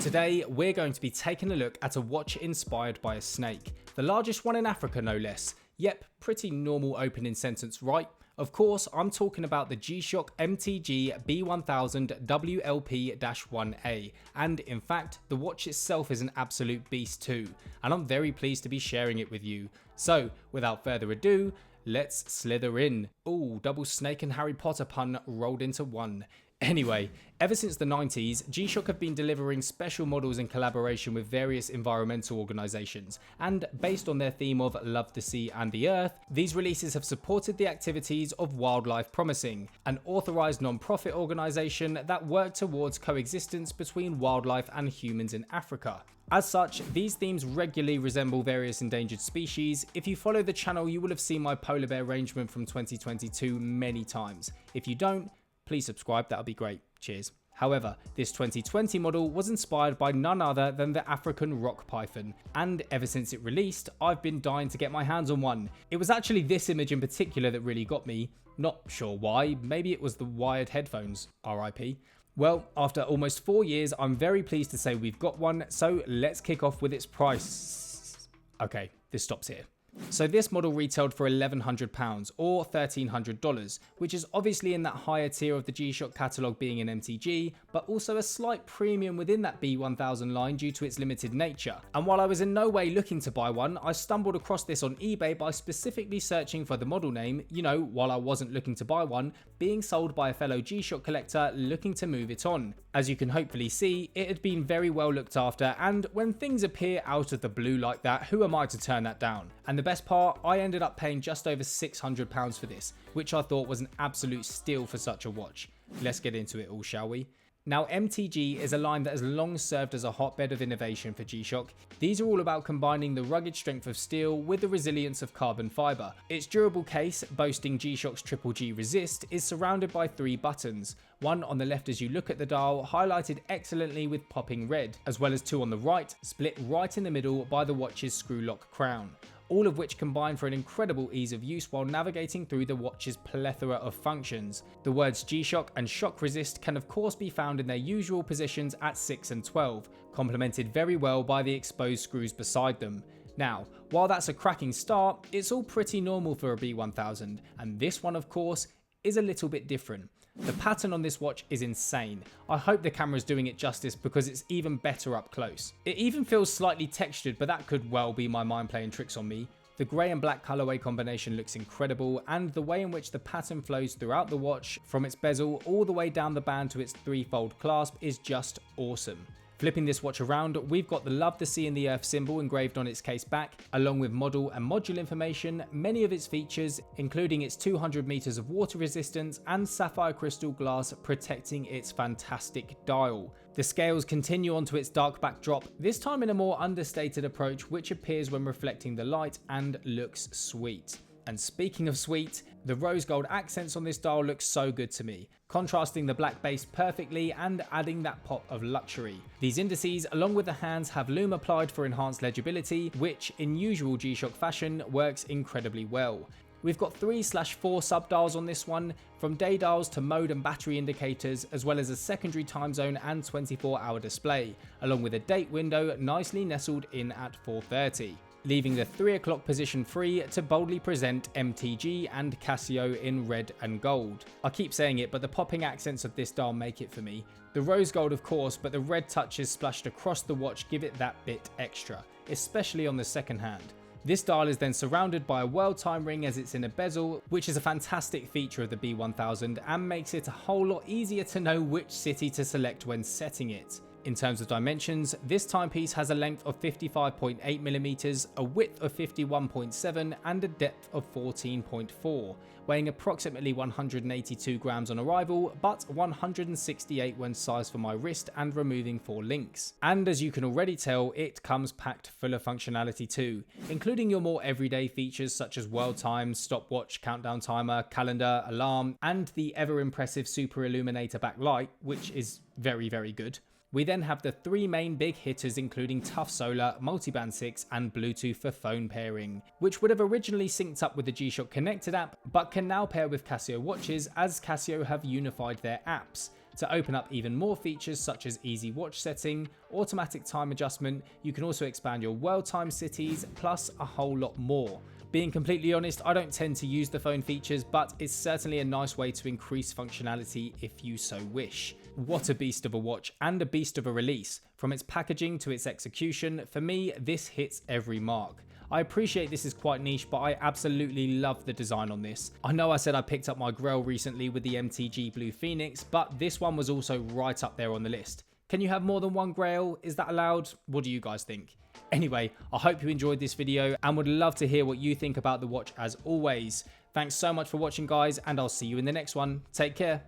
Today, we're going to be taking a look at a watch inspired by a snake, the largest one in Africa no less. Yep, pretty normal opening sentence, right? Of course, I'm talking about the G-Shock MTG B1000 WLP-1A, and in fact, the watch itself is an absolute beast too, and I'm very pleased to be sharing it with you. So, without further ado, let's slither in. Ooh, double snake and Harry Potter pun rolled into one. Anyway, ever since the 90s, G-Shock have been delivering special models in collaboration with various environmental organisations, and based on their theme of Love the Sea and the Earth, these releases have supported the activities of Wildlife Promising, an authorised non-profit organisation that work towards coexistence between wildlife and humans in Africa. As such, these themes regularly resemble various endangered species. If you follow the channel, you will have seen my polar bear arrangement from 2022 many times. If you don't, please subscribe, that'll be great. Cheers. However, this 2020 model was inspired by none other than the African rock python, and ever since it released, I've been dying to get my hands on one. It was actually this image in particular that really got me. Not sure why, maybe it was the wired headphones, RIP. Well, after almost 4 years, I'm very pleased to say we've got one, so let's kick off with its price. Okay, this stops here. So this model retailed for £1,100 or $1,300, which is obviously in that higher tier of the G-Shock catalogue being an MTG, but also a slight premium within that B1000 line due to its limited nature. And while I was in no way looking to buy one, I stumbled across this on eBay by specifically searching for the model name, you know, while I wasn't looking to buy one, being sold by a fellow G-Shock collector looking to move it on. As you can hopefully see, it had been very well looked after, and when things appear out of the blue like that, who am I to turn that down? And the best part, I ended up paying just over £600 for this, which I thought was an absolute steal for such a watch. Let's get into it all, shall we? Now, MTG is a line that has long served as a hotbed of innovation for G-Shock. These are all about combining the rugged strength of steel with the resilience of carbon fibre. Its durable case, boasting G-Shock's Triple G Resist, is surrounded by 3 buttons. One on the left as you look at the dial, highlighted excellently with popping red, as well as 2 on the right, split right in the middle by the watch's screw lock crown. All of which combine for an incredible ease of use while navigating through the watch's plethora of functions. The words G-Shock and Shock Resist can of course be found in their usual positions at 6 and 12, complemented very well by the exposed screws beside them. Now, while that's a cracking start, it's all pretty normal for a B1000, and this one of course is a little bit different. The pattern on this watch is insane. I hope the camera's doing it justice because it's even better up close. It even feels slightly textured, but that could well be my mind playing tricks on me. The grey and black colourway combination looks incredible, and the way in which the pattern flows throughout the watch, from its bezel all the way down the band to its 3-fold clasp, is just awesome. Flipping this watch around, we've got the Love the Sea and the Earth symbol engraved on its case back, along with model and module information, many of its features, including its 200 meters of water resistance and sapphire crystal glass protecting its fantastic dial. The scales continue onto its dark backdrop, this time in a more understated approach which appears when reflecting the light and looks sweet. And speaking of sweet, the rose gold accents on this dial look so good to me, contrasting the black base perfectly and adding that pop of luxury. These indices, along with the hands, have lume applied for enhanced legibility, which in usual G-Shock fashion works incredibly well. We've got 3/4 sub-dials on this one, from day dials to mode and battery indicators, as well as a secondary time zone and 24-hour display, along with a date window nicely nestled in at 4:30. Leaving the 3 o'clock position free to boldly present MTG and Casio in red and gold. I keep saying it, but the popping accents of this dial make it for me. The rose gold of course, but the red touches splashed across the watch give it that bit extra, especially on the second hand. This dial is then surrounded by a world time ring as it's in a bezel, which is a fantastic feature of the B1000 and makes it a whole lot easier to know which city to select when setting it. In terms of dimensions, this timepiece has a length of 55.8mm, a width of 51.7 and a depth of 14.4, weighing approximately 182 grams on arrival, but 168 when sized for my wrist and removing 4 links. And as you can already tell, it comes packed full of functionality too, including your more everyday features such as world time, stopwatch, countdown timer, calendar, alarm, and the ever impressive super illuminator backlight, which is very good. We then have the 3 main big hitters including Tough Solar, Multiband 6 and Bluetooth for phone pairing, which would have originally synced up with the G-Shock Connected app but can now pair with Casio watches as Casio have unified their apps. To open up even more features such as easy watch setting, automatic time adjustment, you can also expand your world time cities, plus a whole lot more. Being completely honest, I don't tend to use the phone features, but it's certainly a nice way to increase functionality if you so wish. What a beast of a watch and a beast of a release. From its packaging to its execution, for me, this hits every mark. I appreciate this is quite niche, but I absolutely love the design on this. I know I said I picked up my Grail recently with the MTG Blue Phoenix, but this one was also right up there on the list. Can you have more than one Grail? Is that allowed? What do you guys think? Anyway, I hope you enjoyed this video and would love to hear what you think about the watch as always. Thanks so much for watching, guys, and I'll see you in the next one. Take care.